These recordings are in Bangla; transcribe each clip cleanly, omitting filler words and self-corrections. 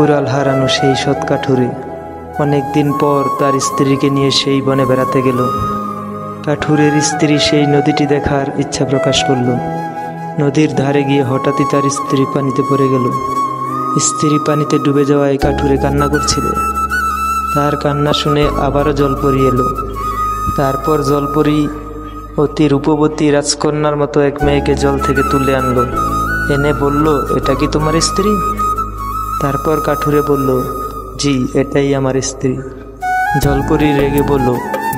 কুড়াল হারানো সেই সৎ কাঠুরে অনেক দিন পর তার স্ত্রীকে নিয়ে সেই বনে বেড়াতে গেল। কাঠুরের স্ত্রী সেই নদীটি দেখার ইচ্ছা প্রকাশ করল। নদীর ধারে গিয়ে হঠাৎই তার স্ত্রী পানিতে পড়ে গেল। স্ত্রী পানিতে ডুবে যাওয়ায় কাঠুরে কান্না করছিল। তার কান্না শুনে আবারও জলপরি এলো। তারপর জলপরি অতি রূপবতী রাজকন্যার মতো এক মেয়েকে জল থেকে তুলে আনলো, এনে বলল, এটা কি তোমার স্ত্রী? তারপর কাঠুরে বলল, জি, এটাই আমার স্ত্রী। জলপরি রেগে বলল,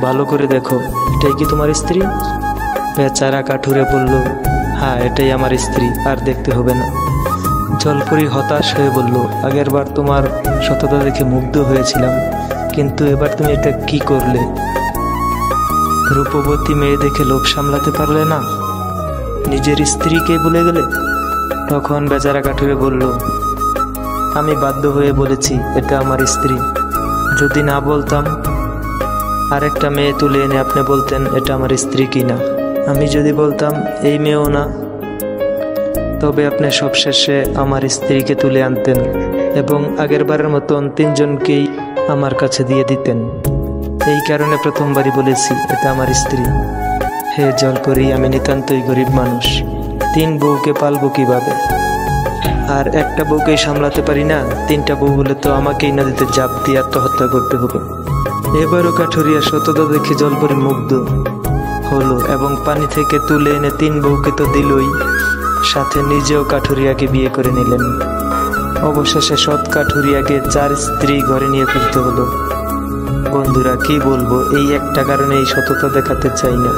ভালো করে দেখো, এটাই কি তোমার স্ত্রী? বেচারা কাঠুরে বলল, হ্যাঁ, এটাই আমার স্ত্রী, আর দেখতে হবে না। জলপরি হতাশ হয়ে বলল, আগের বার তোমার সততা দেখে মুগ্ধ হয়েছিলাম, কিন্তু এবার তুমি এটা কি করলে? রূপবতী মেয়ে দেখে লোভ সামলাতে পারলে না, নিজের স্ত্রীকে ভুলে গেলে। তখন বেচারা কাঠুরে বলল, আমি বাধ্য হয়ে বলেছি এটা আমার স্ত্রী। যদি না বলতাম, আরেকটা মেয়ে তুলে এনে আপনি বলতেন এটা আমার স্ত্রী কিনা। আমি যদি বলতাম এই মেয়েও না, তবে আপনি সবশেষে আমার স্ত্রীকে তুলে আনতেন এবং আগেরবারের মতন 3 জনকেই আমার কাছে দিয়ে দিতেন। এই কারণে প্রথমবারই বলেছি এটা আমার স্ত্রী। হে জলপরি, আমি নিতান্তই গরিব মানুষ, 3 বউকে পালবো কিভাবে? আর একটা বউকেই সামলাতে পারি না, 3টা বউ হলে তো আমাকেই নদীতে জাপ দিয়ে আত্মহত্যা করতে হবে। এবারও কাঠুরিয়া সততা দেখে জলপরি মুগ্ধ হলো এবং পানি থেকে তুলে এনে 3 বউকে তো দিলই, সাথে নিজেও কাঠুরিয়াকে বিয়ে করে নিলেন। অবশেষে সৎ কাঠুরিয়াকে 4 স্ত্রী ঘরে নিয়ে ফিরতে হলো। বন্ধুরা, কি বলবো, এই একটা কারণে এই সততা দেখাতে চাই না।